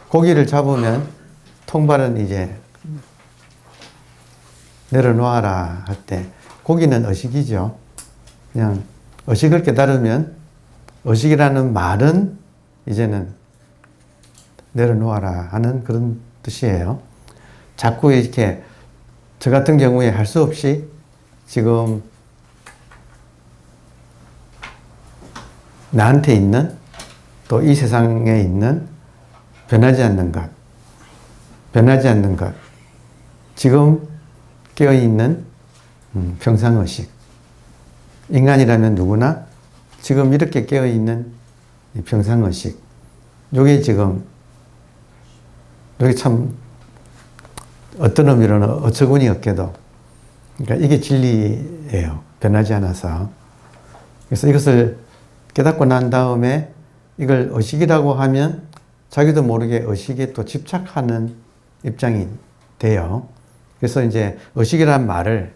고기를 잡으면 통발은 이제 내려놓아라 할 때, 고기는 의식이죠. 그냥 의식을 깨달으면 의식이라는 말은 이제는 내려놓아라 하는 그런 뜻이에요. 자꾸 이렇게 저 같은 경우에 할 수 없이 지금 나한테 있는 또 이 세상에 있는 변하지 않는 것, 변하지 않는 것, 지금 깨어있는 평상의식. 인간이라면 누구나 지금 이렇게 깨어있는 평상의식. 요게 지금, 요게 참 어떤 의미로는 어처구니 없게도, 그러니까 이게 진리예요. 변하지 않아서. 그래서 이것을 깨닫고 난 다음에 이걸 의식이라고 하면 자기도 모르게 의식에 또 집착하는 입장이 돼요. 그래서 이제 의식이라는 말을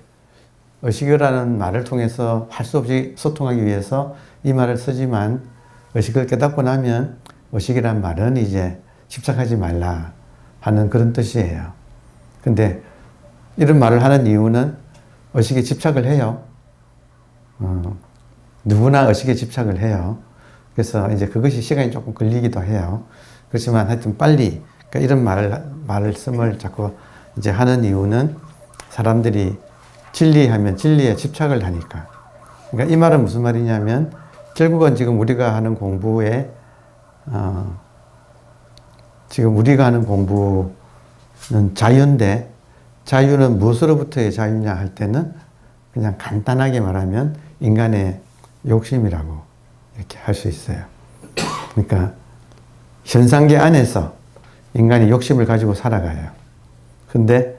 통해서 할 수 없이 소통하기 위해서 이 말을 쓰지만, 의식을 깨닫고 나면 의식이라는 말은 이제 집착하지 말라 하는 그런 뜻이에요. 근데 이런 말을 하는 이유는 의식에 집착을 해요. 누구나 의식에 집착을 해요. 그래서 이제 그것이 시간이 조금 걸리기도 해요. 그렇지만 하여튼 빨리, 그러니까 이런 말씀을 자꾸 이제 하는 이유는 사람들이 진리하면 진리에 집착을 하니까. 그러니까 이 말은 무슨 말이냐면, 결국은 지금 우리가 하는 공부에, 지금 우리가 하는 공부는 자유인데, 자유는 무엇으로부터의 자유냐 할 때는 그냥 간단하게 말하면 인간의 욕심이라고 이렇게 할 수 있어요. 그러니까 현상계 안에서 인간이 욕심을 가지고 살아가요. 근데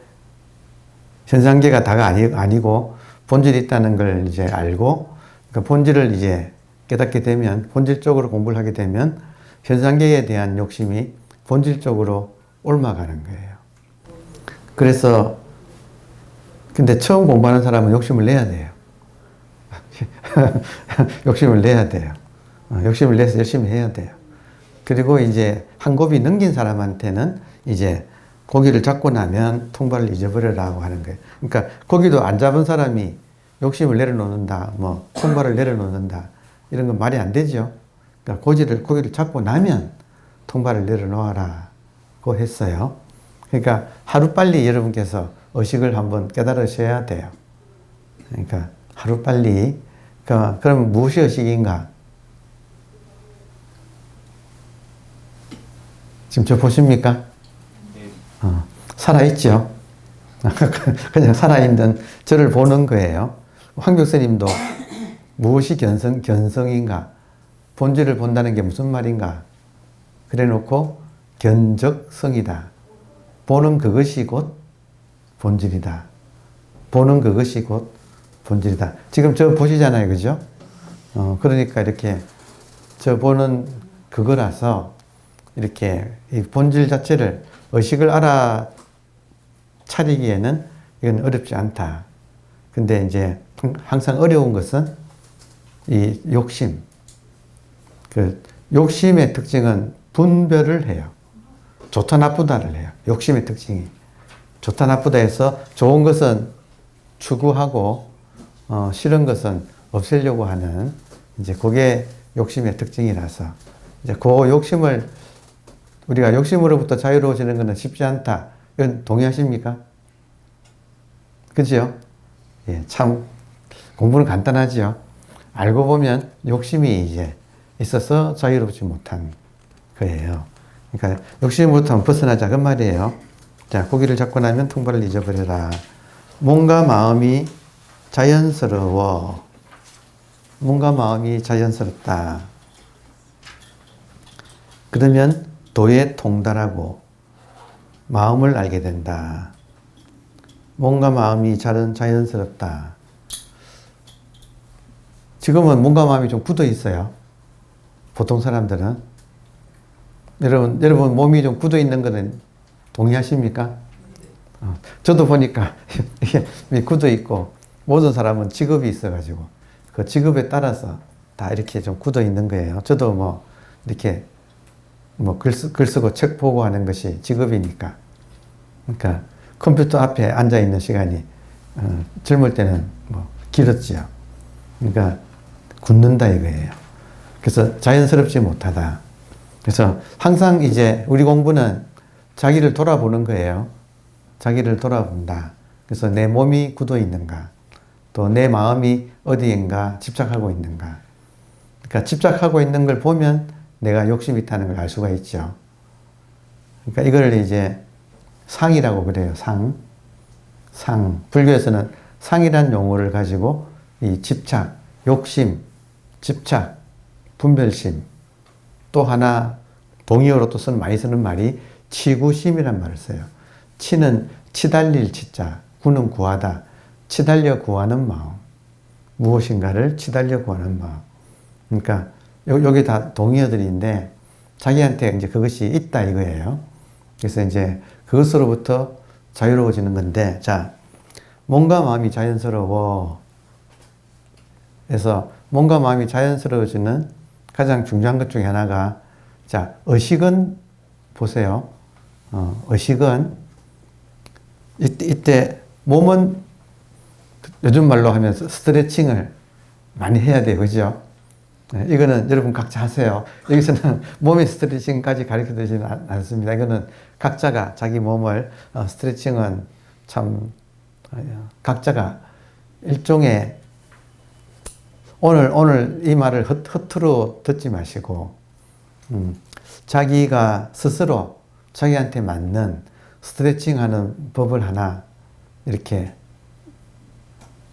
현상계가 다가 아니고 본질이 있다는 걸 이제 알고, 그러니까 본질을 이제 깨닫게 되면, 본질적으로 공부를 하게 되면 현상계에 대한 욕심이 본질적으로 옮아가는 거예요. 그래서 근데 처음 공부하는 사람은 욕심을 내야 돼요. 욕심을 내야 돼요. 욕심을 내서 열심히 해야 돼요. 그리고 이제 한 곱이 넘긴 사람한테는 이제 고기를 잡고 나면 통발을 잊어버려라고 하는 거예요. 그러니까 고기도 안 잡은 사람이 욕심을 내려놓는다, 뭐 통발을 내려놓는다, 이런 건 말이 안 되죠. 그러니까 고기를 잡고 나면 통발을 내려놓아라고 했어요. 그러니까 하루빨리 여러분께서 의식을 한번 깨달으셔야 돼요. 그러니까 하루빨리. 그럼 무엇이 의식인가? 지금 저 보십니까? 살아있죠? 그냥 살아있는 저를 보는 거예요. 황교수님도 무엇이 견성인가? 본질을 본다는 게 무슨 말인가? 그래 놓고 견적성이다. 보는 그것이 곧 본질이다. 보는 그것이 곧 본질이다. 지금 저 보시잖아요. 그죠? 그러니까 이렇게 저 보는 그거라서 이렇게 이 본질 자체를, 의식을 알아차리기에는 이건 어렵지 않다. 근데 이제 항상 어려운 것은 이 욕심. 그 욕심의 특징은 분별을 해요. 좋다 나쁘다를 해요. 욕심의 특징이. 좋다 나쁘다 해서 좋은 것은 추구하고 싫은 것은 없애려고 하는, 이제 그게 욕심의 특징이라서, 이제 그 욕심을, 우리가 욕심으로부터 자유로워지는 것은 쉽지 않다. 이건 동의하십니까? 그죠? 예, 참 공부는 간단하지요. 알고 보면 욕심이 이제 있어서 자유롭지 못한 거예요. 그러니까 욕심으로부터 벗어나자 그 말이에요. 자, 고기를 잡고 나면 통발을 잊어버려라. 몸과 마음이 자연스러워. 몸과 마음이 자연스럽다. 그러면 도에 통달하고 마음을 알게 된다. 몸과 마음이 자연스럽다. 지금은 몸과 마음이 좀 굳어 있어요. 보통 사람들은. 여러분 몸이 좀 굳어 있는 거는 동의하십니까? 저도 보니까 이게 굳어 있고, 모든 사람은 직업이 있어가지고 그 직업에 따라서 다 이렇게 좀 굳어 있는 거예요. 저도 뭐 이렇게 뭐 글 쓰고 책 보고 하는 것이 직업이니까. 그러니까 컴퓨터 앞에 앉아 있는 시간이 젊을 때는 뭐 길었지요. 그러니까 굳는다 이거예요. 그래서 자연스럽지 못하다. 그래서 항상 이제 우리 공부는 자기를 돌아보는 거예요. 자기를 돌아본다. 그래서 내 몸이 굳어 있는가, 또 내 마음이 어디인가 집착하고 있는가. 그러니까 집착하고 있는 걸 보면 내가 욕심이 있다는 걸 알 수가 있죠. 그러니까 이걸 이제 상이라고 그래요. 상. 불교에서는 상이란 용어를 가지고 이 집착, 욕심, 집착, 분별심, 또 하나 동의어로 또 많이 쓰는 말이 치구심이란 말을 써요. 치는 치달릴 치자, 구는 구하다. 치달려 구하는 마음. 무엇인가를 치달려 구하는 마음. 그러니까 여기 다 동의어들인데 자기한테 이제 그것이 있다 이거예요. 그래서 이제 그것으로부터 자유로워지는 건데, 자, 몸과 마음이 자연스러워. 그래서 몸과 마음이 자연스러워지는 가장 중요한 것 중에 하나가, 자, 의식은 보세요. 의식은 이때 몸은 요즘 말로 하면 스트레칭을 많이 해야 돼요. 그죠? 이거는 여러분 각자 하세요. 여기서는 몸의 스트레칭까지 가르쳐 드리지는 않습니다. 이거는 각자가 자기 몸을 스트레칭은 참 각자가 일종의 오늘 이 말을 허투루 듣지 마시고 자기가 스스로 자기한테 맞는 스트레칭하는 법을 하나 이렇게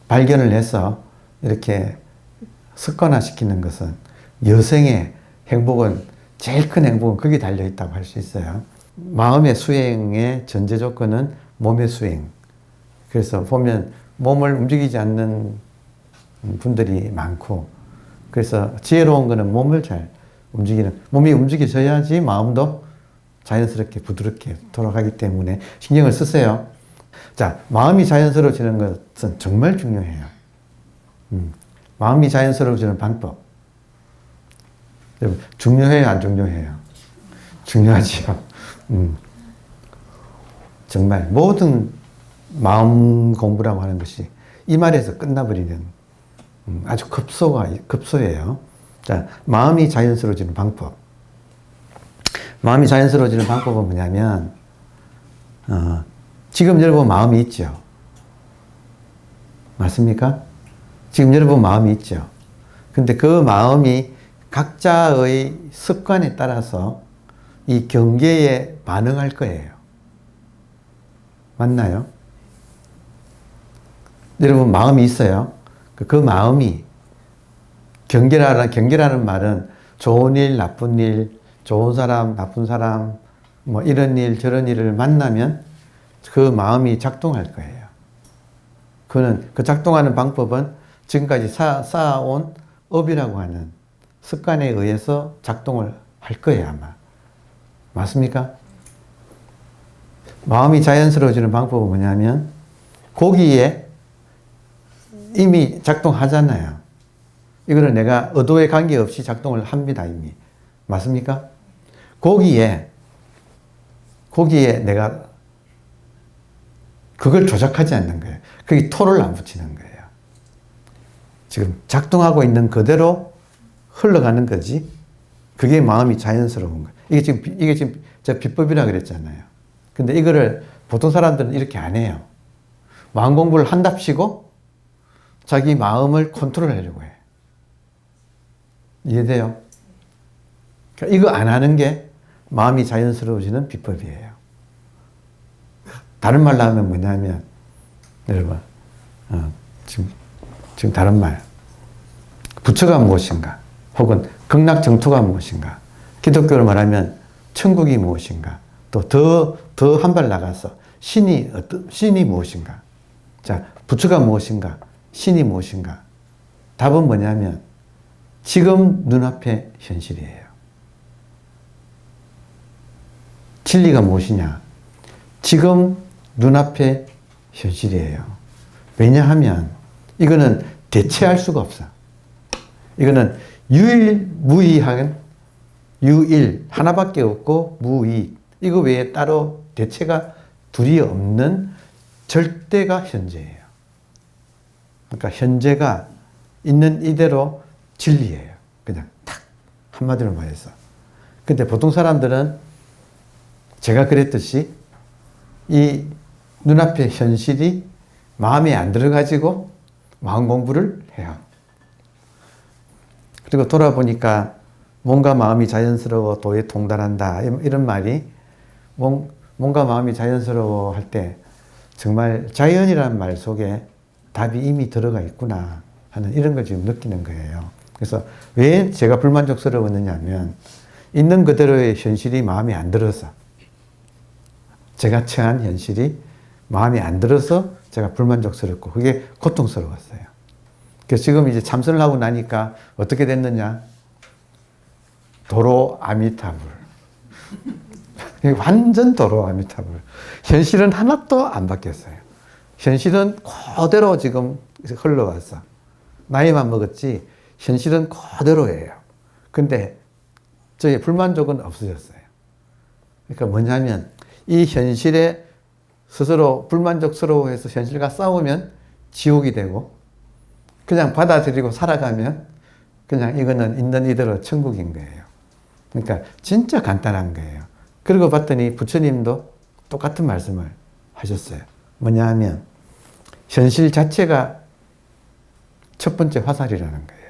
발견을 해서 이렇게 습관화시키는 것은 여생의 행복은, 제일 큰 행복은 거기에 달려있다고 할 수 있어요. 마음의 수행의 전제 조건은 몸의 수행. 그래서 보면 몸을 움직이지 않는 분들이 많고, 그래서 지혜로운 거는 몸을 잘 움직이는, 몸이 움직여져야지 마음도 자연스럽게 부드럽게 돌아가기 때문에 신경을 쓰세요. 자, 마음이 자연스러워지는 것은 정말 중요해요. 마음이 자연스러워지는 방법. 여러분, 중요해요, 안 중요해요? 중요하지요. 정말 모든 마음 공부라고 하는 것이 이 말에서 끝나버리는 아주 급소예요. 자, 마음이 자연스러워지는 방법. 마음이 자연스러워지는 방법은 뭐냐면, 지금 여러분 마음이 있죠? 맞습니까? 지금 여러분 마음이 있죠? 근데 그 마음이 각자의 습관에 따라서 이 경계에 반응할 거예요. 맞나요? 여러분 마음이 있어요. 그 마음이 경계라는 말은 좋은 일, 나쁜 일, 좋은 사람, 나쁜 사람, 뭐 이런 일, 저런 일을 만나면 그 마음이 작동할 거예요. 그 작동하는 방법은 지금까지 쌓아온 업이라고 하는 습관에 의해서 작동을 할 거예요, 아마. 맞습니까? 마음이 자연스러워지는 방법은 뭐냐면, 거기에 이미 작동하잖아요. 이거는 내가 의도에 관계없이 작동을 합니다, 이미. 맞습니까? 거기에 내가 그걸 조작하지 않는 거예요. 거기 토를 안 붙이는 거예요. 지금 작동하고 있는 그대로 흘러가는 거지. 그게 마음이 자연스러운 거예요. 이게 지금 제가 비법이라 그랬잖아요. 근데 이거를 보통 사람들은 이렇게 안 해요. 마음 공부를 한답시고 자기 마음을 컨트롤하려고 해요. 이해돼요? 그러니까 이거 안 하는 게 마음이 자연스러워지는 비법이에요. 다른 말로 하면 뭐냐면, 여러분, 지금 다른 말. 부처가 무엇인가? 혹은 극락정토가 무엇인가? 기독교로 말하면 천국이 무엇인가? 또 더 한 발 나가서 신이 무엇인가? 자, 부처가 무엇인가? 신이 무엇인가? 답은 뭐냐면 지금 눈앞의 현실이에요. 진리가 무엇이냐? 지금 눈앞의 현실이에요. 왜냐하면 이거는 대체할 수가 없어. 이거는 유일무이한 유일 하나밖에 없고 무이 이거 외에 따로 대체가 둘이 없는 절대가 현재예요. 그러니까 현재가 있는 이대로 진리예요. 그냥 탁 한마디로 말해서. 근데 보통 사람들은 제가 그랬듯이 이 눈앞의 현실이 마음에 안 들어가지고 마음 공부를 해요. 그리고 돌아보니까 뭔가 마음이 자연스러워 도에 통달한다 이런 말이 뭔가 마음이 자연스러워 할 때 정말 자연이라는 말 속에 답이 이미 들어가 있구나 하는 이런 걸 지금 느끼는 거예요. 그래서 왜 제가 불만족스러웠느냐 하면 있는 그대로의 현실이 마음에 안 들어서 제가 처한 현실이 마음에 안 들어서 제가 불만족스럽고 그게 고통스러웠어요. 그래서 지금 이제 참선을 하고 나니까 어떻게 됐느냐? 도로 아미타불. 완전 도로 아미타불. 현실은 하나도 안 바뀌었어요. 현실은 그대로 지금 흘러왔어. 나이만 먹었지 현실은 그대로예요. 근데 저의 불만족은 없어졌어요. 그러니까 뭐냐면 이 현실에 스스로 불만족스러워해서 현실과 싸우면 지옥이 되고 그냥 받아들이고 살아가면 그냥 이거는 있는 이대로 천국인 거예요. 그러니까 진짜 간단한 거예요. 그러고 봤더니 부처님도 똑같은 말씀을 하셨어요. 뭐냐 하면 현실 자체가 첫 번째 화살이라는 거예요.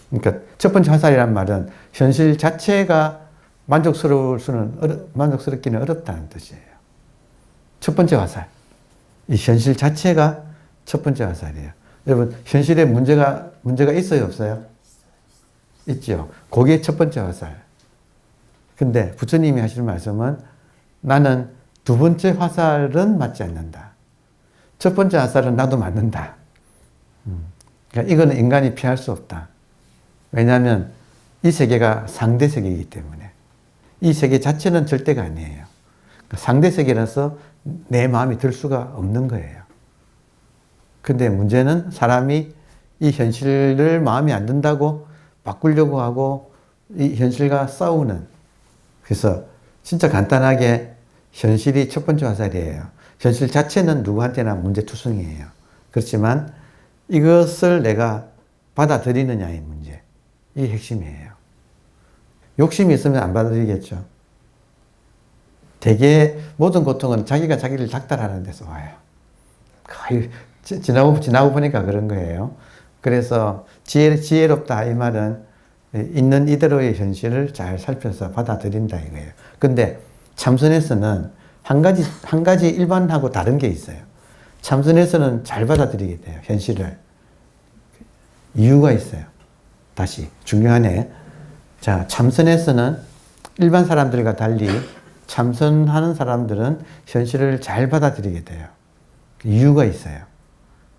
그러니까 첫 번째 화살이란 말은 현실 자체가 만족스럽기는 어렵다는 뜻이에요. 첫 번째 화살. 이 현실 자체가 첫 번째 화살이에요. 여러분, 현실에 문제가 있어요, 없어요? 있죠. 그게 첫 번째 화살. 근데 부처님이 하시는 말씀은 나는 두 번째 화살은 맞지 않는다. 첫 번째 화살은 나도 맞는다. 그러니까 이거는 인간이 피할 수 없다. 왜냐하면 이 세계가 상대 세계이기 때문에. 이 세계 자체는 절대가 아니에요. 그러니까 상대 세계라서 내 마음이 들 수가 없는 거예요. 근데 문제는 사람이 이 현실을 마음에 안 든다고 바꾸려고 하고 이 현실과 싸우는. 그래서 진짜 간단하게 현실이 첫 번째 화살이에요. 현실 자체는 누구한테나 문제투성이에요. 그렇지만 이것을 내가 받아들이느냐의 문제. 이게 핵심이에요. 욕심이 있으면 안 받아들이겠죠. 대개 모든 고통은 자기가 자기를 닥달하는 데서 와요. 거의 지나고 보니까 그런 거예요. 그래서 지혜롭다 이 말은 있는 이대로의 현실을 잘 살펴서 받아들인다 이거예요. 근데 참선에서는 한 가지 일반하고 다른 게 있어요. 참선에서는 잘 받아들이게 돼요. 현실을. 이유가 있어요. 다시 중요하네. 자, 참선에서는 일반 사람들과 달리 참선하는 사람들은 현실을 잘 받아들이게 돼요. 이유가 있어요.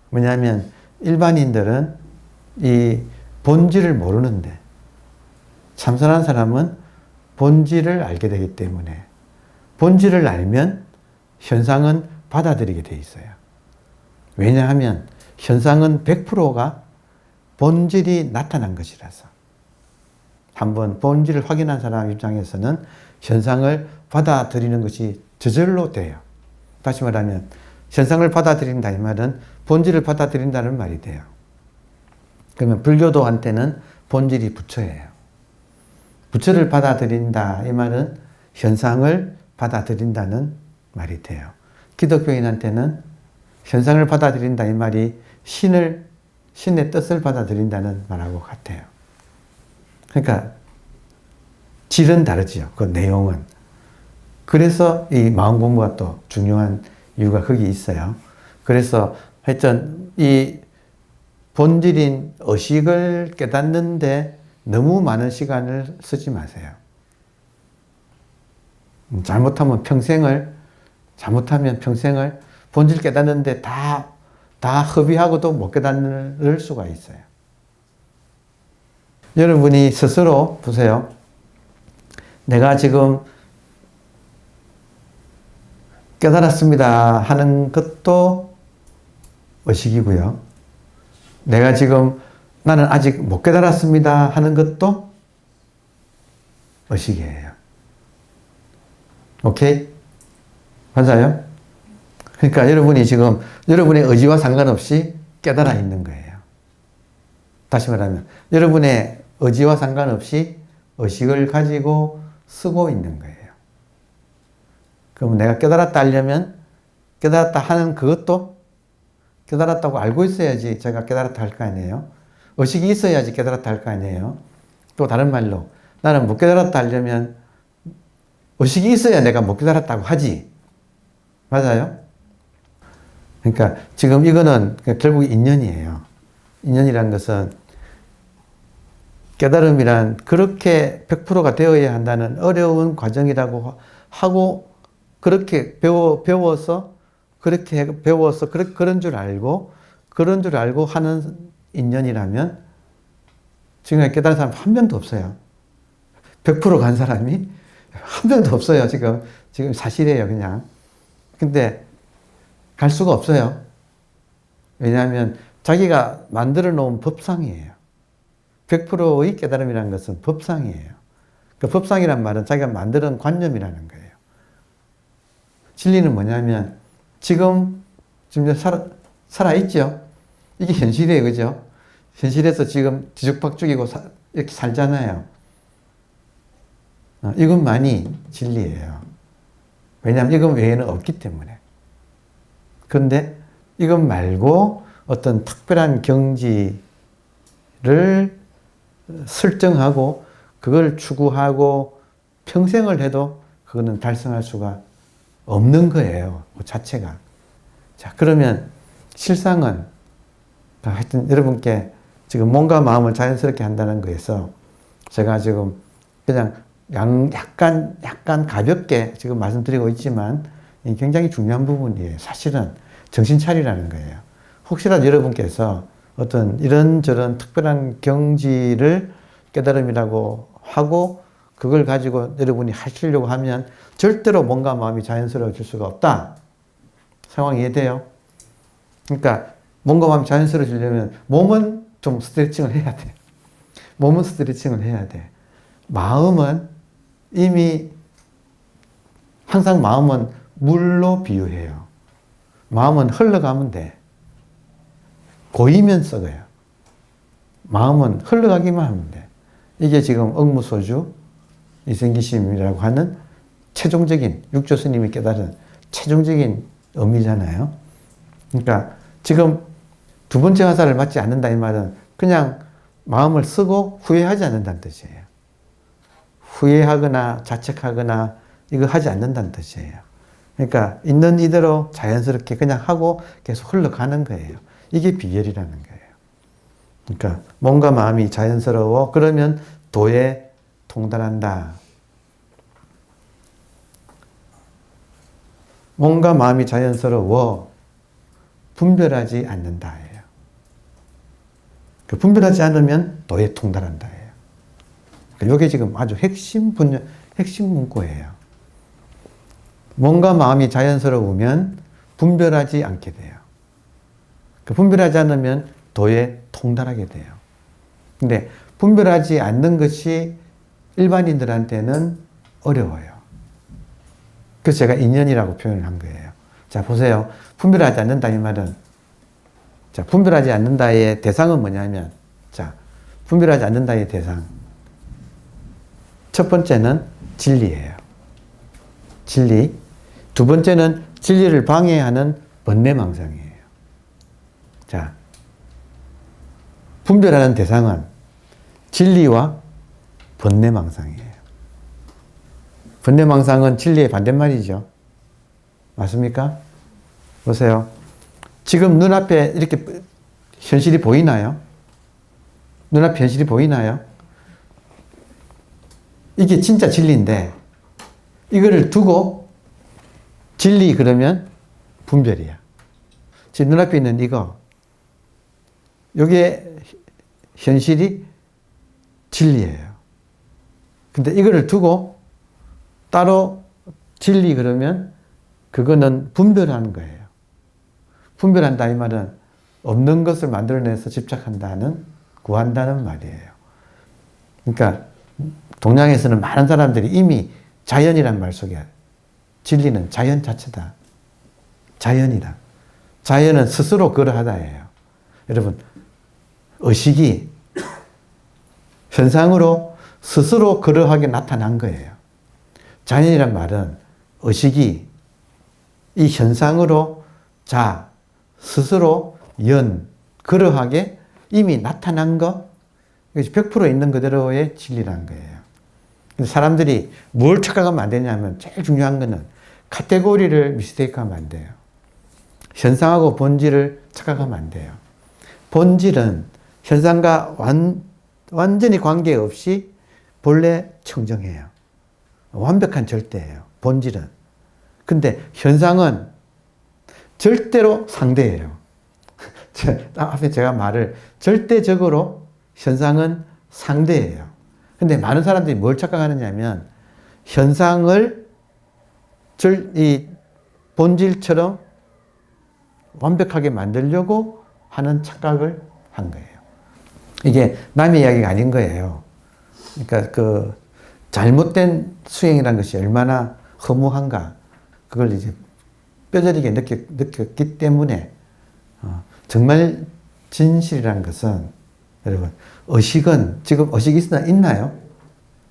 뭐냐면 일반인들은 이 본질을 모르는데 참선한 사람은 본질을 알게 되기 때문에 본질을 알면 현상은 받아들이게 돼 있어요. 왜냐하면 현상은 100%가 본질이 나타난 것이라서. 한번 본질을 확인한 사람 입장에서는 현상을 받아들이는 것이 저절로 돼요. 다시 말하면 현상을 받아들인다 이 말은 본질을 받아들인다는 말이 돼요. 그러면 불교도한테는 본질이 부처예요. 부처를 받아들인다 이 말은 현상을 받아들인다는 말이 돼요. 기독교인한테는 현상을 받아들인다 이 말이 신의 뜻을 받아들인다는 말하고 같아요. 그러니까 질은 다르지요. 그 내용은. 그래서 이 마음 공부가 또 중요한 이유가 거기 있어요. 그래서 하여튼 이 본질인 의식을 깨닫는데 너무 많은 시간을 쓰지 마세요. 잘못하면 평생을 본질 깨닫는데 다 허비하고도 못 깨닫을 수가 있어요. 여러분이 스스로 보세요. 내가 지금 깨달았습니다 하는 것도 의식이고요. 내가 지금 나는 아직 못 깨달았습니다 하는 것도 의식이에요. 오케이? 맞아요? 그러니까 여러분이 지금 여러분의 의지와 상관없이 깨달아 있는 거예요. 다시 말하면 여러분의 의지와 상관없이 의식을 가지고 쓰고 있는 거예요. 그럼 내가 깨달았다 하려면 깨달았다 하는 그것도 깨달았다고 알고 있어야지 제가 깨달았다 할 거 아니에요. 의식이 있어야지 깨달았다 할 거 아니에요. 또 다른 말로 나는 못 깨달았다 하려면 의식이 있어야 내가 못 깨달았다고 하지. 맞아요? 그러니까 지금 이거는 결국 인연이에요. 인연이라는 것은 깨달음이란 그렇게 100%가 되어야 한다는 어려운 과정이라고 하고 그렇게 배워서 그렇게 배워서 그런 줄 알고 하는 인연이라면 지금까지 깨달은 사람 한 명도 없어요. 100%간 사람이 한 명도 없어요. 지금 사실이에요, 그냥. 근데 갈 수가 없어요. 왜냐하면 자기가 만들어 놓은 법상이에요. 100%의 깨달음이라는 것은 법상이에요. 그 법상이란 말은 자기가 만드는 관념이라는 거예요. 진리는 뭐냐면 지금 살아있죠? 이게 현실이에요. 그죠? 현실에서 지금 뒤죽박죽이고 이렇게 살잖아요. 이것만이 진리예요. 왜냐하면 이것 외에는 없기 때문에. 그런데 이것 말고 어떤 특별한 경지를 설정하고 그걸 추구하고 평생을 해도 그거는 달성할 수가 없는 거예요. 그 자체가. 자, 그러면 실상은 하여튼 여러분께 지금 몸과 마음을 자연스럽게 한다는 거에서 제가 지금 그냥 약간 가볍게 지금 말씀드리고 있지만 굉장히 중요한 부분이에요. 사실은 정신 차리라는 거예요. 혹시라도 여러분께서 어떤 이런저런 특별한 경지를 깨달음이라고 하고 그걸 가지고 여러분이 하시려고 하면 절대로 몸과 마음이 자연스러워질 수가 없다. 상황이 이해돼요? 그러니까 몸과 마음이 자연스러워지려면 몸은 좀 스트레칭을 해야 돼. 몸은 스트레칭을 해야 돼. 마음은 이미 항상 마음은 물로 비유해요. 마음은 흘러가면 돼. 고이면 썩어요. 마음은 흘러가기만 하면 돼. 이게 지금 억무소주 이생기심이라고 하는 최종적인 육조 스님이 깨달은 최종적인 의미잖아요. 그러니까 지금 두 번째 화살을 맞지 않는다 이 말은 그냥 마음을 쓰고 후회하지 않는다는 뜻이에요. 후회하거나 자책하거나 이거 하지 않는다는 뜻이에요. 그러니까 있는 이대로 자연스럽게 그냥 하고 계속 흘러가는 거예요. 이게 비결이라는 거예요. 그러니까 몸과 마음이 자연스러워 그러면 도에 통달한다. 몸과 마음이 자연스러워 분별하지 않는다예요. 분별하지 않으면 도에 통달한다예요. 이게 지금 아주 핵심 문구예요. 몸과 마음이 자연스러우면 분별하지 않게 돼요. 분별하지 않으면 도에 통달하게 돼요. 근데 분별하지 않는 것이 일반인들한테는 어려워요. 그래서 제가 인연이라고 표현을 한 거예요. 자, 보세요. 분별하지 않는다 이 말은 자, 분별하지 않는다의 대상은 뭐냐면 자, 분별하지 않는다의 대상. 첫 번째는 진리예요. 진리. 두 번째는 진리를 방해하는 번뇌망상이에요. 자, 분별하는 대상은 진리와 번뇌망상이에요. 번뇌망상은 진리의 반대말이죠. 맞습니까? 보세요. 지금 눈앞에 이렇게 현실이 보이나요? 눈앞에 현실이 보이나요? 이게 진짜 진리인데 이거를 두고 진리 그러면 분별이야. 지금 눈앞에 있는 이거 이게 현실이 진리예요. 근데 이거를 두고 따로 진리 그러면 그거는 분별하는 거예요. 분별한다 이 말은 없는 것을 만들어내서 집착한다는 구한다는 말이에요. 그러니까 동양에서는 많은 사람들이 이미 자연이란 말 속에 진리는 자연 자체다. 자연이다. 자연은 스스로 그러하다예요. 여러분, 의식이 현상으로 스스로 그러하게 나타난 거예요. 자연이란 말은 의식이 이 현상으로 스스로 그러하게 이미 나타난 것, 이것이 100% 있는 그대로의 진리라는 거예요. 근데 사람들이 뭘 착각하면 안 되냐면 제일 중요한 거는 카테고리를 미스테이크하면 안 돼요. 현상하고 본질을 착각하면 안 돼요. 본질은 현상과 완전히 관계없이 본래 청정해요. 완벽한 절대예요. 본질은. 근데 현상은 절대로 상대예요. 앞에 제가 말을 절대적으로 현상은 상대예요. 근데 많은 사람들이 뭘 착각하느냐면 현상을 이 본질처럼 완벽하게 만들려고 하는 착각을 한 거예요. 이게 남의 이야기가 아닌 거예요. 그러니까 그 잘못된 수행이라는 것이 얼마나 허무한가 그걸 이제 뼈저리게 느꼈기 때문에 정말 진실이라는 것은 여러분 의식은 지금 의식 있나요?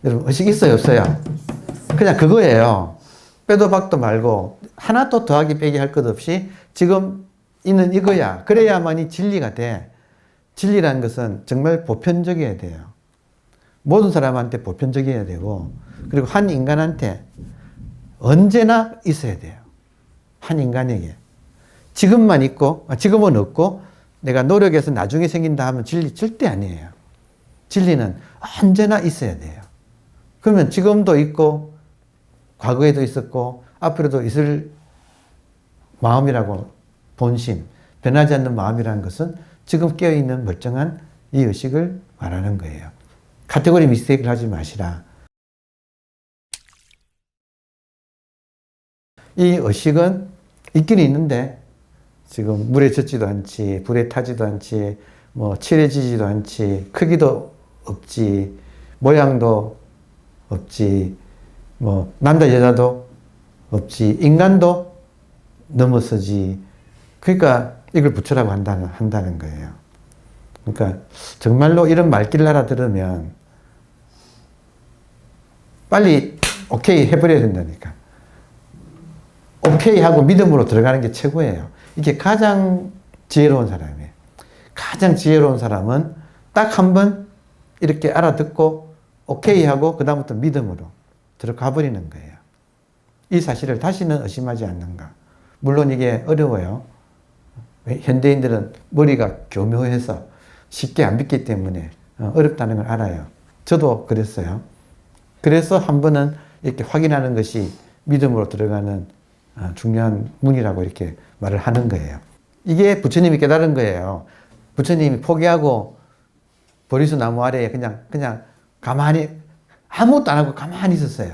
여러분 의식 있어요 없어요? 그냥 그거예요. 빼도 박도 말고 하나도 더하기 빼기 할 것 없이 지금 있는 이거야. 그래야만이 진리가 돼. 진리라는 것은 정말 보편적이어야 돼요. 모든 사람한테 보편적이어야 되고 그리고 한 인간한테 언제나 있어야 돼요. 한 인간에게. 지금만 있고 지금은 없고 내가 노력해서 나중에 생긴다 하면 진리 절대 아니에요. 진리는 언제나 있어야 돼요. 그러면 지금도 있고 과거에도 있었고 앞으로도 있을 마음이라고 본심, 변하지 않는 마음이라는 것은 지금 깨어있는 멀쩡한 이 의식을 말하는 거예요. 카테고리 미스테이크를 하지 마시라. 이 의식은 있긴 있는데 지금 물에 젖지도 않지, 불에 타지도 않지, 뭐 칠해지지도 않지, 크기도 없지, 모양도 없지, 뭐 남자 여자도 없지, 인간도 넘어서지. 그러니까 이걸 부처라고 한다는 거예요. 그러니까 정말로 이런 말귀를 알아들으면 빨리 오케이 해버려야 된다니까. 오케이 하고 믿음으로 들어가는 게 최고예요. 이게 가장 지혜로운 사람이에요. 가장 지혜로운 사람은 딱 한 번 이렇게 알아듣고 오케이 하고 그 다음부터 믿음으로 들어가 버리는 거예요. 이 사실을 다시는 의심하지 않는가. 물론 이게 어려워요. 현대인들은 머리가 교묘해서 쉽게 안 믿기 때문에 어렵다는 걸 알아요. 저도 그랬어요. 그래서 한 번은 이렇게 확인하는 것이 믿음으로 들어가는 중요한 문이라고 이렇게 말을 하는 거예요. 이게 부처님이 깨달은 거예요. 부처님이 포기하고 보리수 나무 아래에 그냥 가만히 아무것도 안 하고 가만히 있었어요.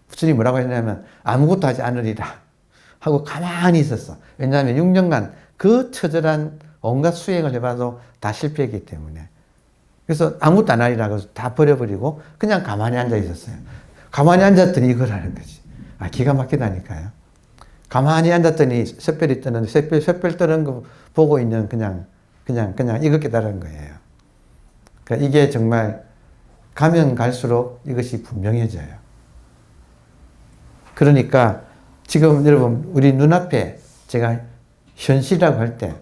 부처님이 뭐라고 했냐면 아무것도 하지 않으리라 하고 가만히 있었어. 왜냐하면 6년간 그 처절한 온갖 수행을 해봐도 다 실패했기 때문에. 그래서 아무것도 안 하리라고 다 버려버리고 그냥 가만히 앉아 있었어요. 가만히 앉았더니 이걸 하는 거지. 기가 막히다니까요. 가만히 앉았더니 샛별이 뜨는데 샛별 뜨는 거 보고 있는 그냥 이거 깨달은 거예요. 그러니까 이게 정말 가면 갈수록 이것이 분명해져요. 그러니까 지금 여러분 우리 눈앞에 제가 현실이라고 할 때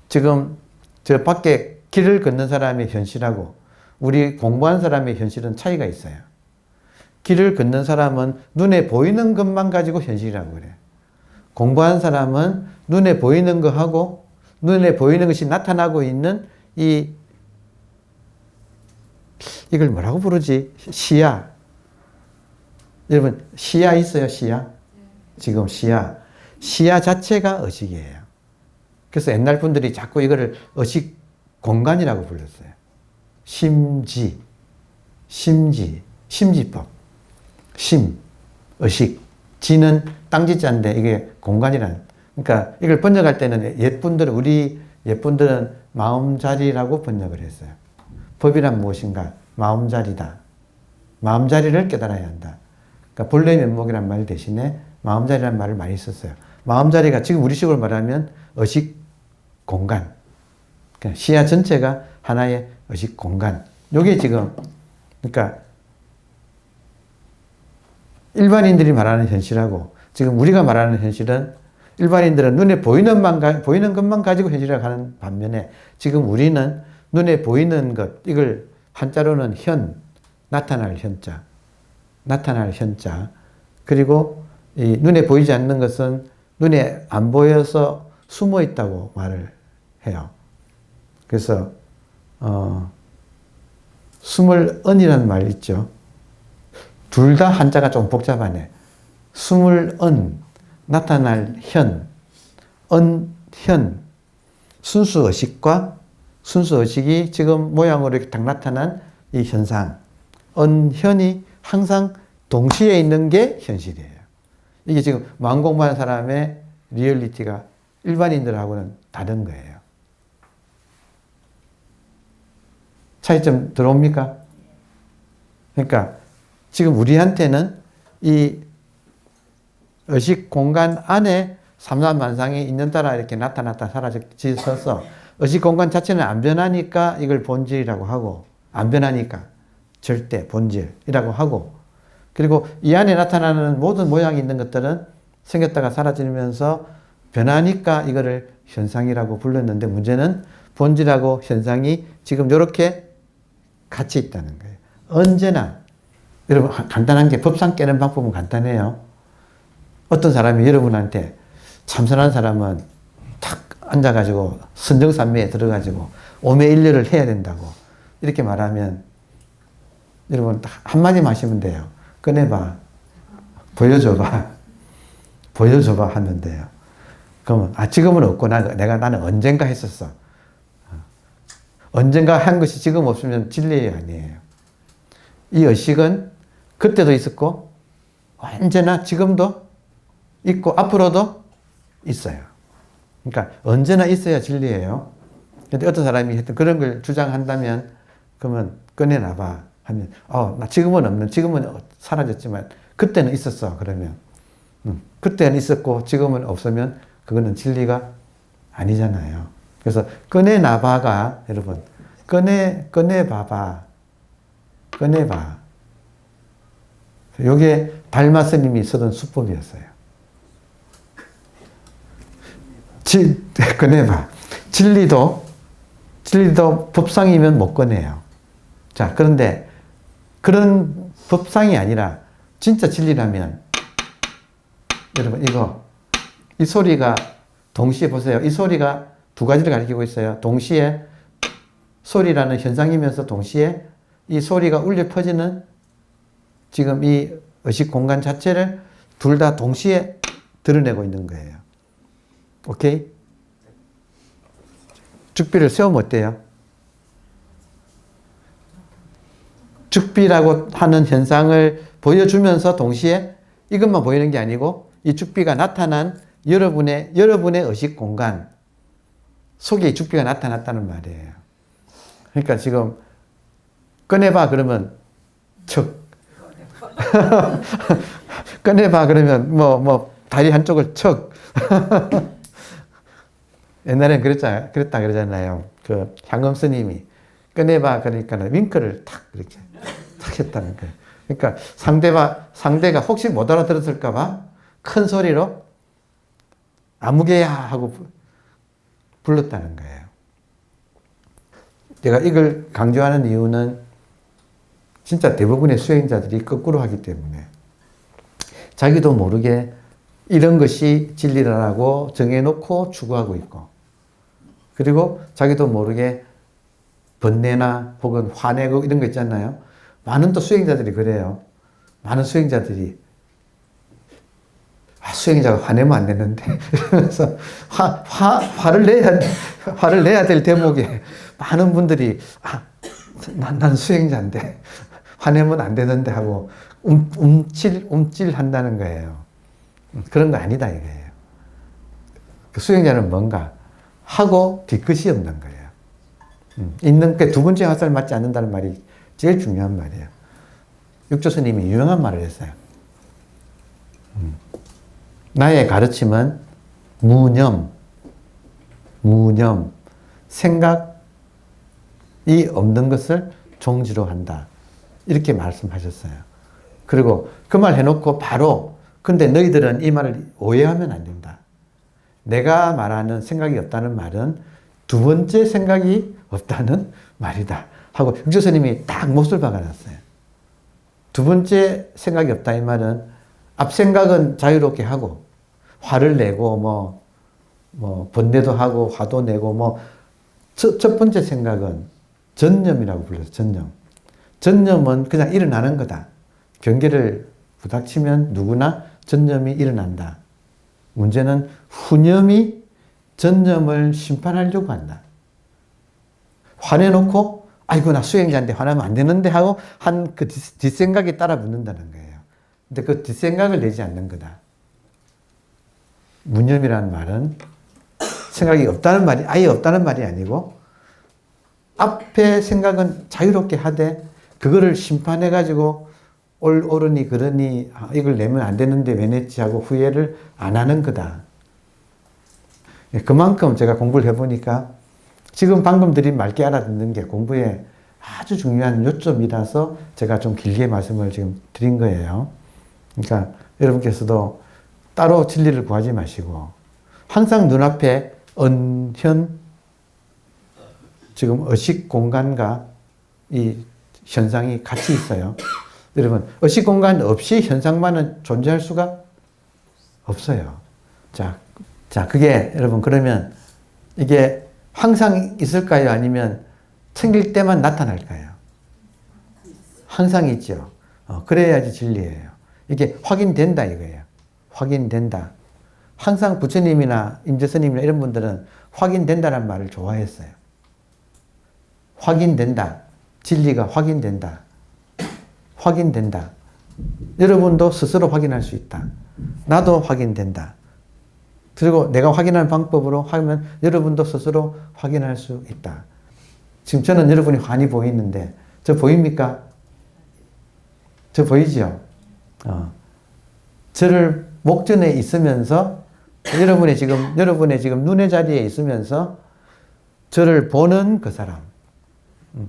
지금 저 밖에 길을 걷는 사람의 현실하고 우리 공부한 사람의 현실은 차이가 있어요. 길을 걷는 사람은 눈에 보이는 것만 가지고 현실이라고 그래요. 공부한 사람은 눈에 보이는 것하고 눈에 보이는 것이 나타나고 있는 이걸 뭐라고 부르지? 시야. 여러분 시야 있어요? 시야? 지금 시야 자체가 의식이에요. 그래서 옛날 분들이 자꾸 이거를 의식 공간이라고 불렀어요. 심지법. 의식. 지는 땅지자인데 이게 공간이란. 그러니까 이걸 번역할 때는 우리 옛분들은 마음자리라고 번역을 했어요. 법이란 무엇인가? 마음자리다. 마음자리를 깨달아야 한다. 그러니까 본래 면목이란 말 대신에 마음자리란 말을 많이 썼어요. 마음자리가 지금 우리식으로 말하면 의식 공간. 그러니까 시야 전체가 하나의 의식 공간. 요게 지금, 그러니까 일반인들이 말하는 현실하고 지금 우리가 말하는 현실은 일반인들은 눈에 보이는 것만 가지고 현실이라고 하는 반면에 지금 우리는 눈에 보이는 것, 이걸 한자로는 나타날 현자, 그리고 이 눈에 보이지 않는 것은 눈에 안 보여서 숨어 있다고 말을 해요. 그래서 숨을 언이라는 말 있죠. 둘 다 한자가 좀 복잡하네. 숨을 나타날 순수의식과 순수의식이 지금 모양으로 이렇게 딱 나타난 이 현상. 현이 항상 동시에 있는 게 현실이에요. 이게 지금 마음 공부하는 사람의 리얼리티가 일반인들하고는 다른 거예요. 차이점 들어옵니까? 그러니까 지금 우리한테는 이 의식 공간 안에 삼삼만상이 있는따라 이렇게 나타났다 사라져서 의식 공간 자체는 안 변하니까 이걸 본질이라고 하고, 안 변하니까 절대 본질이라고 하고, 그리고 이 안에 나타나는 모든 모양이 있는 것들은 생겼다가 사라지면서 변하니까 이거를 현상이라고 불렀는데, 문제는 본질하고 현상이 지금 이렇게 같이 있다는 거예요. 언제나. 여러분, 간단한 게 법상 깨는 방법은 간단해요. 어떤 사람이 여러분한테, 참선한 사람은 탁 앉아가지고 선정산매에 들어가지고 오매일려를 해야 된다고 이렇게 말하면 여러분 한마디만 하시면 돼요. 꺼내봐. 보여줘봐. 보여줘봐 하면 돼요. 그러면 지금은 없고 나는 언젠가 했었어. 언젠가 한 것이 지금 없으면 진리가 아니에요. 이 의식은 그때도 있었고 언제나 지금도 있고 앞으로도 있어요. 그러니까 언제나 있어야 진리예요. 근데 어떤 사람이 하여튼 그런 걸 주장한다면 그러면 꺼내놔봐 하면 나 지금은 사라졌지만 그때는 있었어. 그러면 그때는 있었고 지금은 없으면 그거는 진리가 아니잖아요. 그래서 꺼내놔봐가 여러분 꺼내봐봐. 요게 달마 스님이 쓰던 수법이었어요. 꺼내봐. 진리도 법상이면 못 꺼내요. 자, 그런데 그런 법상이 아니라 진짜 진리라면 여러분 이 소리가 동시에 보세요. 이 소리가 두 가지를 가리키고 있어요. 동시에 소리라는 현상이면서 동시에 이 소리가 울려 퍼지는 지금 이 의식 공간 자체를 둘 다 동시에 드러내고 있는 거예요. 오케이? 죽비를 세우면 어때요? 죽비라고 하는 현상을 보여주면서 동시에 이것만 보이는 게 아니고 이 죽비가 나타난 여러분의 의식 공간 속에 이 죽비가 나타났다는 말이에요. 그러니까 지금 꺼내봐 그러면 척 꺼내봐 그러면 다리 한쪽을 척 옛날엔 그랬다 그러잖아요. 그 향음 스님이 꺼내봐 그러니까 윙크를 탁 이렇게 탁 했다는 거예요. 그러니까 상대가 혹시 못 알아들었을까봐 큰 소리로 아무개야 하고 불렀다는 거예요. 제가 이걸 강조하는 이유는 진짜 대부분의 수행자들이 거꾸로 하기 때문에 자기도 모르게 이런 것이 진리라고 정해놓고 추구하고 있고, 그리고 자기도 모르게 번뇌나 혹은 화내고 이런 거 있잖아요. 많은 또 수행자들이 그래요. 많은 수행자들이 수행자가 화내면 안 되는데 이러면서 화를 내야 될 대목에 많은 분들이 난 수행자인데 화내면 안 되는데 하고 움찔한다는 거예요. 그런 거 아니다 이거예요. 그 수행자는 뭔가 하고 뒤끝이 없는 거예요. 있는 게 두 번째 화살 맞지 않는다는 말이 제일 중요한 말이에요. 육조 스님이 유명한 말을 했어요. 나의 가르침은 무념, 생각이 없는 것을 종지로 한다. 이렇게 말씀하셨어요. 그리고 그 말 해놓고 바로, 근데 너희들은 이 말을 오해하면 안 된다. 내가 말하는 생각이 없다는 말은 두 번째 생각이 없다는 말이다. 하고 육조 스님이 딱 못을 박아놨어요. 두 번째 생각이 없다 이 말은 앞 생각은 자유롭게 하고 화를 내고 번뇌도 하고 화도 내고 첫 번째 생각은 전념이라고 불러서 전념. 전념은 그냥 일어나는 거다. 경계를 부닥치면 누구나 전념이 일어난다. 문제는 후념이 전념을 심판하려고 한다. 화내놓고 아이고 나 수행자인데 화나면 안 되는데 하고 한 그 뒷생각이 따라 붙는다는 거예요. 근데 그 뒷생각을 내지 않는 거다. 무념이라는 말은 생각이 없다는 말이 아예 없다는 말이 아니고 앞에 생각은 자유롭게 하되 그거를 심판해가지고 옳으니 그러니 이걸 내면 안 되는데 왜 냈지 하고 후회를 안 하는 거다. 그만큼 제가 공부를 해보니까 지금 방금 드린 맑게 알아듣는 게 공부에 아주 중요한 요점이라서 제가 좀 길게 말씀을 지금 드린 거예요. 그러니까 여러분께서도 따로 진리를 구하지 마시고 항상 눈앞에 언현, 지금 의식 공간과 이 현상이 같이 있어요. 여러분, 의식 공간 없이 현상만은 존재할 수가 없어요. 자, 그게 여러분 그러면 이게 항상 있을까요? 아니면 생길 때만 나타날까요? 항상 있죠. 그래야지 진리예요. 이게 확인된다 이거예요. 확인된다. 항상 부처님이나 임재스님이나 이런 분들은 확인된다는 말을 좋아했어요. 확인된다. 진리가 확인된다. 확인된다. 여러분도 스스로 확인할 수 있다. 나도 확인된다. 그리고 내가 확인하는 방법으로 하면 여러분도 스스로 확인할 수 있다. 지금 저는 여러분이 환히 보이는데 저 보입니까? 저 보이죠? 저를 목전에 있으면서 여러분의 지금 눈의 자리에 있으면서 저를 보는 그 사람.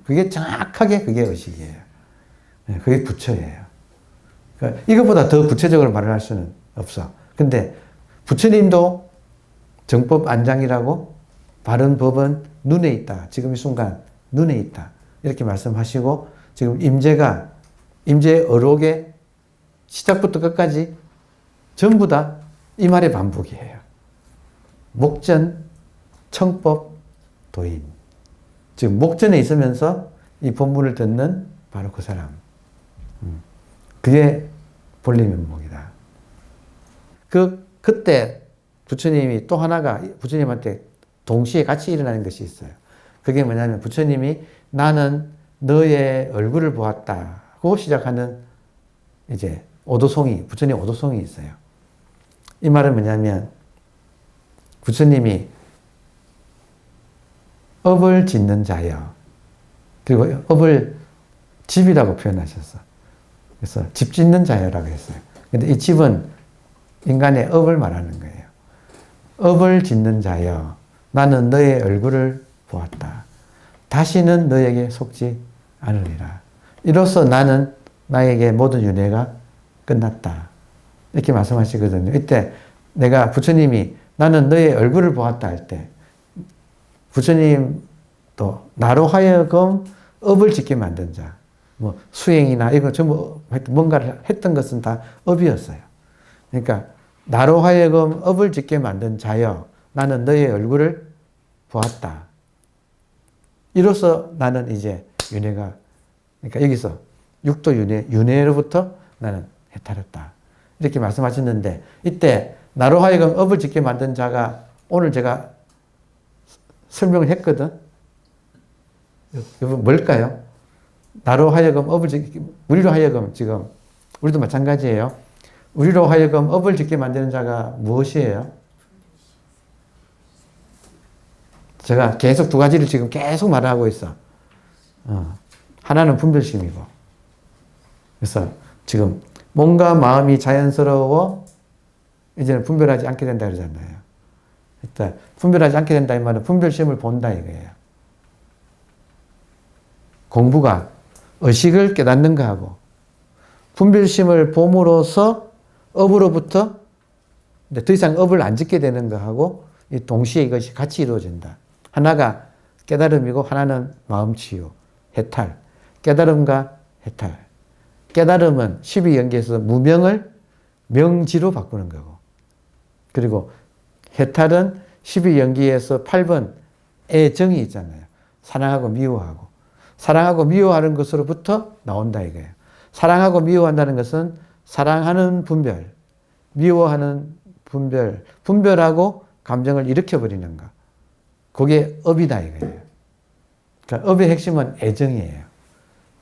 그게 정확하게 그게 의식이에요. 그게 부처예요. 그러니까 이것보다 더 구체적으로 말을 할 수는 없어. 근데 부처님도 정법 안장이라고 바른 법은 눈에 있다. 지금 이 순간 눈에 있다. 이렇게 말씀하시고 지금 임재 어록의 시작부터 끝까지 전부 다 이 말의 반복이에요. 목전, 청법, 도인. 지금 목전에 있으면서 이 본문을 듣는 바로 그 사람. 그게 본래면목이다. 그때 부처님이 또 하나가 부처님한테 동시에 같이 일어나는 것이 있어요. 그게 뭐냐면 부처님이 나는 너의 얼굴을 보았다고 시작하는 이제 부처님 오도송이 있어요. 이 말은 뭐냐면 부처님이 업을 짓는 자여. 그리고 업을 집이라고 표현하셨어. 그래서 집 짓는 자여라고 했어요. 근데 이 집은 인간의 업을 말하는 거예요. 업을 짓는 자여. 나는 너의 얼굴을 보았다. 다시는 너에게 속지 않으리라. 이로써 나에게 모든 윤회가 끝났다. 이렇게 말씀하시거든요. 이때 내가 부처님이 나는 너의 얼굴을 보았다 할 때 부처님도 나로 하여금 업을 짓게 만든 자, 수행이나 이거 전부 뭔가를 했던 것은 다 업이었어요. 그러니까 나로 하여금 업을 짓게 만든 자여, 나는 너의 얼굴을 보았다. 이로써 나는 이제 윤회가, 그러니까 여기서 육도 윤회로부터 나는 해탈했다. 이렇게 말씀하셨는데, 이때 나로 하여금 업을 짓게 만든 자가 오늘 제가 설명을 했거든. 여러분 뭘까요? 나로 하여금 우리로 하여금 지금 우리도 마찬가지예요. 우리로 하여금 업을 짓게 만드는 자가 무엇이에요? 제가 계속 두 가지를 지금 계속 말하고 있어. 하나는 분별심이고. 그래서 지금 몸과 마음이 자연스러워 이제는 분별하지 않게 된다 그러잖아요. 일단 분별하지 않게 된다 이 말은 분별심을 본다 이거예요. 공부가 의식을 깨닫는 거하고 분별심을 봄으로써 업으로부터 더 이상 업을 안 짓게 되는 거하고 동시에 이것이 같이 이루어진다. 하나가 깨달음이고 하나는 마음치유, 해탈. 깨달음과 해탈. 깨달음은 12연계에서 무명을 명지로 바꾸는 거고, 그리고 해탈은 12연계에서 8번 애정이 있잖아요. 사랑하고 미워하고. 사랑하고 미워하는 것으로부터 나온다 이거예요. 사랑하고 미워한다는 것은 사랑하는 분별, 미워하는 분별, 분별하고 감정을 일으켜버리는 것. 그게 업이다 이거예요. 그러니까 업의 핵심은 애정이에요.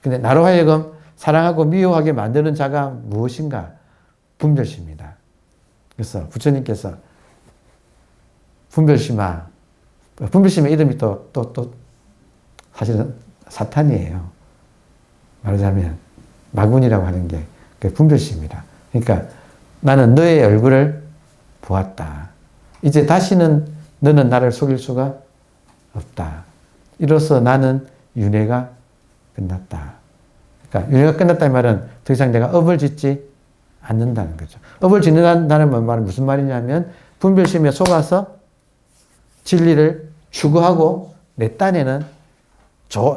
근데 나로 하여금 사랑하고 미워하게 만드는 자가 무엇인가? 분별심이다. 그래서 부처님께서 분별심아, 분별심의 이름이 또 사실은 사탄이에요. 말하자면 마군이라고 하는 게 그 분별심이다. 그러니까 나는 너의 얼굴을 보았다. 이제 다시는 너는 나를 속일 수가 없다. 이로써 나는 윤회가 끝났다. 그러니까 윤회가 끝났다는 말은 더 이상 내가 업을 짓지 않는다는 거죠. 업을 짓는다는 말은 무슨 말이냐면 분별심에 속아서 진리를 추구하고 내 딴에는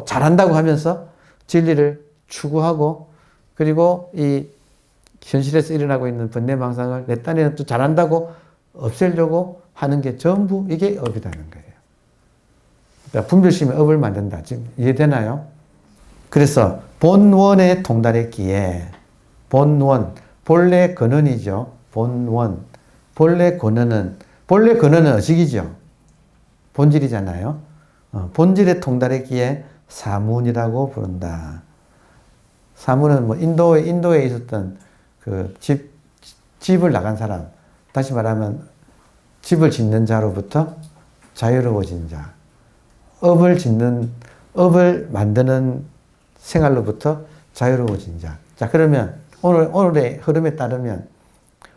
잘한다고 하면서 진리를 추구하고 그리고 이 현실에서 일어나고 있는 번뇌망상을 내 딴에는 또 잘한다고 없애려고 하는 게 전부 이게 업이라는 거예요. 그러니까 분별심의 업을 만든다. 지금 이해되나요? 그래서 본원에 통달했기에 본원, 본래 근원이죠. 본원. 본래 근원은 의식이죠. 본질이잖아요. 본질에 통달했기에 사문이라고 부른다. 사문은 뭐 인도에 있었던 그 집을 나간 사람, 다시 말하면 집을 짓는 자로부터 자유로워진 자, 업을 만드는 생활로부터 자유로워진 자. 자, 그러면 오늘의 흐름에 따르면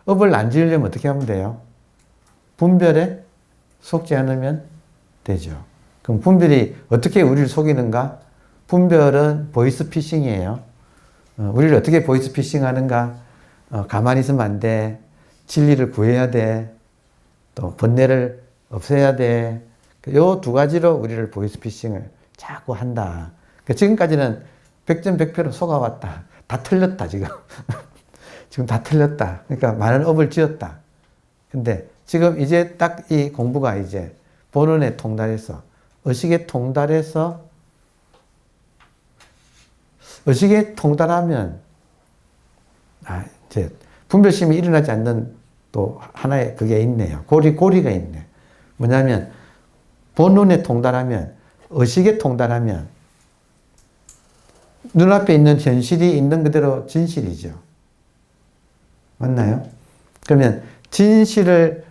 업을 안 지으려면 어떻게 하면 돼요? 분별에 속지 않으면 되죠. 그럼 분별이 어떻게 우리를 속이는가? 분별은 보이스피싱이에요. 우리를 어떻게 보이스피싱 하는가? 가만히 있으면 안 돼. 진리를 구해야 돼. 또 번뇌를 없애야 돼. 요 두 가지로 우리를 보이스피싱을 자꾸 한다. 지금까지는 100점 100표로 속아왔다. 다 틀렸다 지금. 지금 다 틀렸다. 그러니까 많은 업을 지었다. 근데 지금 이제 딱 이 공부가 이제 본원에 통달해서 의식에 통달하면 이제 분별심이 일어나지 않는 또 하나의 그게 있네요. 고리가 있네. 뭐냐면 본론에 통달하면 의식에 통달하면 눈앞에 있는 현실이 있는 그대로 진실이죠. 맞나요? 그러면 진실을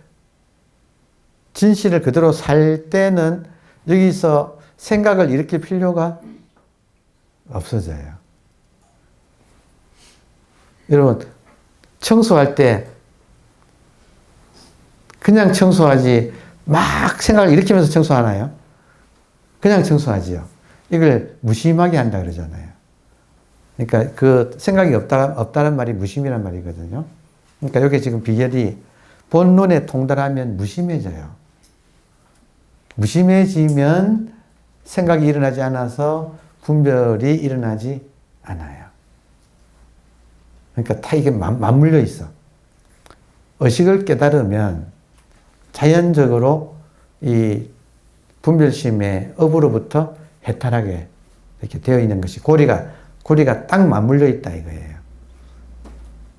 그대로 살 때는 여기서 생각을 일으킬 필요가 없어져요. 여러분, 청소할 때 그냥 청소하지 막 생각을 일으키면서 청소하나요? 그냥 청소하지요. 이걸 무심하게 한다 그러잖아요. 그러니까 그 생각이 없다는 말이 무심이란 말이거든요. 그러니까 여기 지금 비결이 본론에 통달하면 무심해져요. 무심해지면 생각이 일어나지 않아서 분별이 일어나지 않아요. 그러니까 다 이게 맞물려 있어. 의식을 깨달으면 자연적으로 이 분별심의 업으로부터 해탈하게 이렇게 되어 있는 것이 고리가 딱 맞물려 있다 이거예요.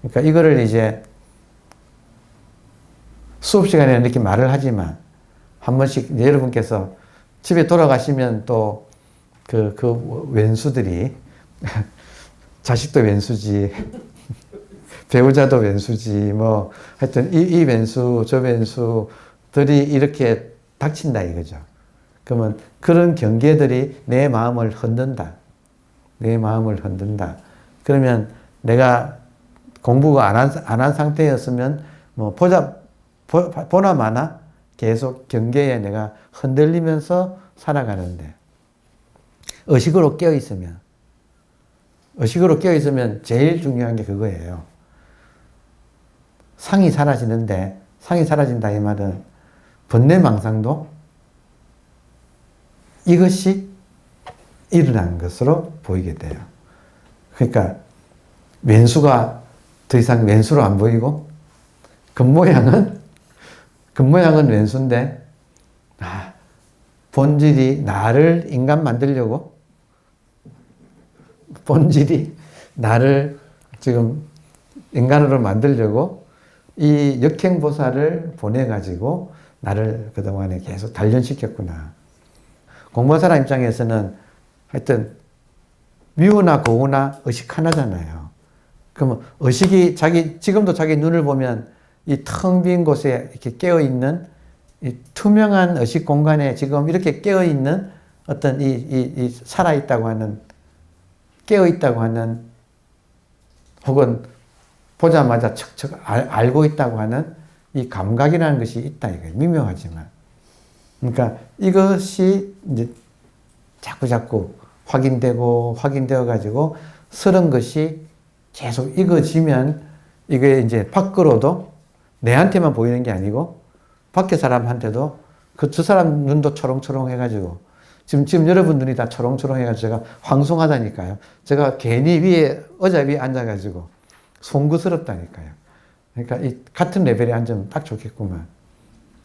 그러니까 이거를 이제 수업 시간에 이렇게 말을 하지만 한 번씩 여러분께서 집에 돌아가시면 또 그 왼수들이 자식도 왼수지 배우자도 왼수지 뭐 하여튼 이 왼수 저 왼수들이 이렇게 닥친다 이거죠. 그러면 그런 경계들이 내 마음을 흔든다. 내 마음을 흔든다. 그러면 내가 공부 안 한 상태였으면 뭐 보나 마나 계속 경계에 내가 흔들리면서 살아가는데 의식으로 깨어 있으면 제일 중요한 게 그거예요. 상이 사라지는데, 상이 사라진다 이 말은 번뇌망상도 이것이 일어난 것으로 보이게 돼요. 그러니까 왼수가 더 이상 왼수로 안 보이고 겉모양은 왼수인데 본질이 나를 인간 만들려고, 본질이 나를 지금 인간으로 만들려고 이 역행보살을 보내가지고 나를 그동안에 계속 단련시켰구나. 공부한 사람 입장에서는 하여튼 미우나 고우나 의식 하나잖아요. 그러면 의식이 지금도 자기 눈을 보면 이 텅 빈 곳에 이렇게 깨어있는 이 투명한 의식 공간에 지금 이렇게 깨어있는 어떤 이 살아있다고 하는, 깨어있다고 하는, 혹은 보자마자 척척 알고 있다고 하는 이 감각이라는 것이 있다 이거예요. 미묘하지만. 그러니까 이것이 이제 자꾸 확인되어 가지고 서른 것이 계속 익어지면 이게 이제 밖으로도 내한테만 보이는 게 아니고 밖에 사람한테도 저 사람 눈도 초롱초롱 해가지고 지금 여러분 눈이 다 초롱초롱 해가지고 제가 황송하다니까요. 제가 괜히 의자 위에 앉아가지고 송구스럽다니까요. 그러니까 이 같은 레벨에 앉으면 딱 좋겠구만.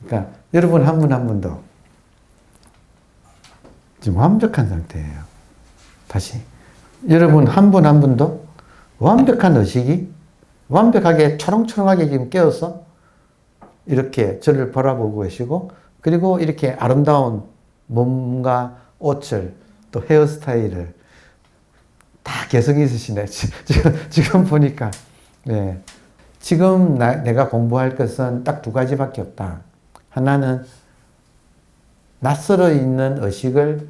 그러니까 여러분 한 분 한 분도 지금 완벽한 상태예요. 다시 여러분 한 분 한 분도 완벽한 의식이 완벽하게 초롱초롱하게 지금 깨어서 이렇게 저를 바라보고 계시고, 그리고 이렇게 아름다운 몸과 옷을 또 헤어스타일을 다 개성이 있으시네. 지금 보니까. 네. 지금 내가 공부할 것은 딱 두 가지밖에 없다. 하나는 낯설어 있는 의식을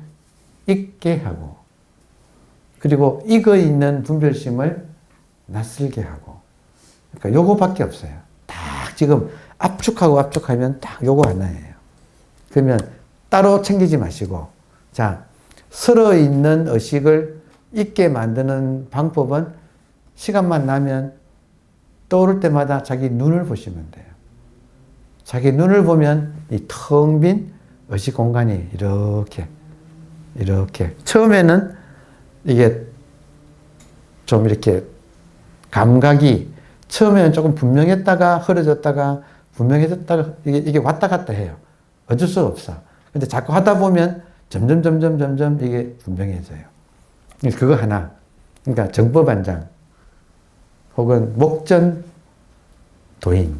잊게 하고, 그리고 익어 있는 분별심을 낯설게 하고. 그러니까 요거밖에 없어요. 딱 지금 압축하면 딱 요거 하나예요. 그러면 따로 챙기지 마시고, 자, 설어 있는 의식을 잊게 만드는 방법은 시간만 나면 떠오를 때마다 자기 눈을 보시면 돼요. 자기 눈을 보면 이 텅 빈 의식 공간이 이렇게 처음에는 이게 좀 이렇게 감각이 처음에는 조금 분명했다가 흐려졌다가 분명해졌다가 이게 왔다 갔다 해요. 어쩔 수 없어. 근데 자꾸 하다 보면 점점 이게 분명해져요. 그거 하나. 그러니까 정법안장 혹은 목전 도인.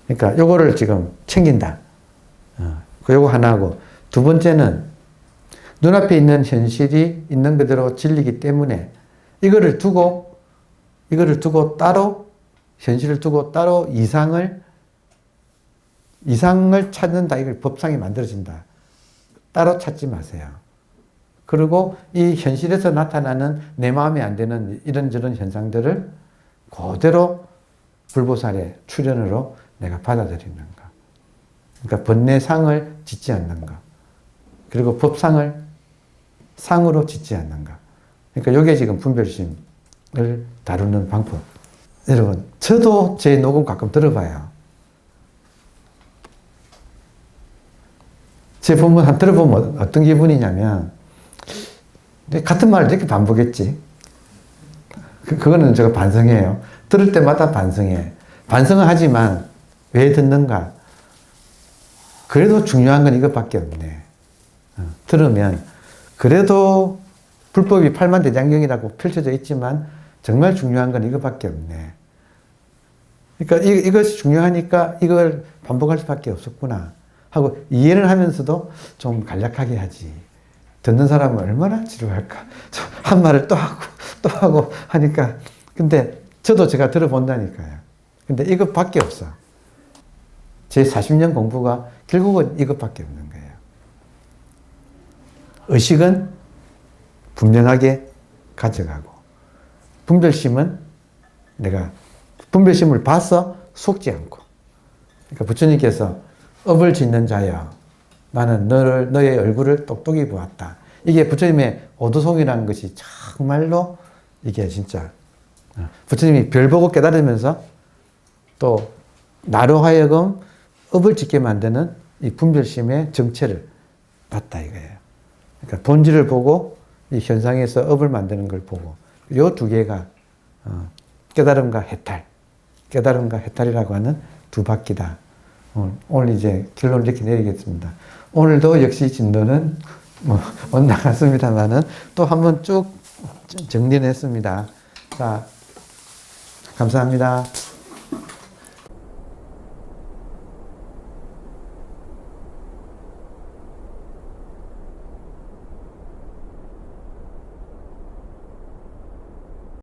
그러니까 요거를 지금 챙긴다. 요거 하나하고, 두 번째는 눈앞에 있는 현실이 있는 그대로 진리이기 때문에 이거를 두고 따로, 현실을 두고 따로 이상을 찾는다. 이걸 법상이 만들어진다. 따로 찾지 마세요. 그리고 이 현실에서 나타나는 내 마음에 안 드는 이런저런 현상들을 그대로 불보살의 출현으로 내가 받아들이는가. 그러니까 번뇌상을 짓지 않는가. 그리고 법상을 상으로 짓지 않는가. 그러니까 이게 지금 분별심을 다루는 방법. 여러분, 저도 제 녹음 가끔 들어봐요. 제 본문 한 들어보면 어떤 기분이냐면, 같은 말을 이렇게 반복했지. 그거는 제가 반성해요. 들을 때마다 반성해. 반성은 하지만 왜 듣는가? 그래도 중요한 건 이것밖에 없네. 들으면 그래도 불법이 팔만대장경이라고 펼쳐져 있지만 정말 중요한 건 이것밖에 없네. 그러니까 이것이 중요하니까 이걸 반복할 수밖에 없었구나 하고 이해를 하면서도 좀 간략하게 하지. 듣는 사람은 얼마나 지루할까. 한 말을 또 하고 하니까. 근데 저도 제가 들어본다니까요. 근데 이것밖에 없어. 제 40년 공부가 결국은 이것밖에 없는 거예요. 의식은 분명하게 가져가고, 분별심은 내가 분별심을 봐서 속지 않고. 그러니까 부처님께서 업을 짓는 자여, 나는 너의 얼굴을 똑똑히 보았다. 이게 부처님의 오도송이라는 것이 정말로 이게 진짜 부처님이 별 보고 깨달으면서 또 나로 하여금 업을 짓게 만드는 이 분별심의 정체를 봤다 이거예요. 그러니까 본질을 보고 이 현상에서 업을 만드는 걸 보고, 이 두 개가 깨달음과 해탈, 깨달음과 해탈이라고 하는 두 바퀴다. 오늘 이제 결론을 이렇게 내리겠습니다. 오늘도 역시 진도는 엇나갔습니다만은 또 한번 쭉 정리를 했습니다. 자, 감사합니다.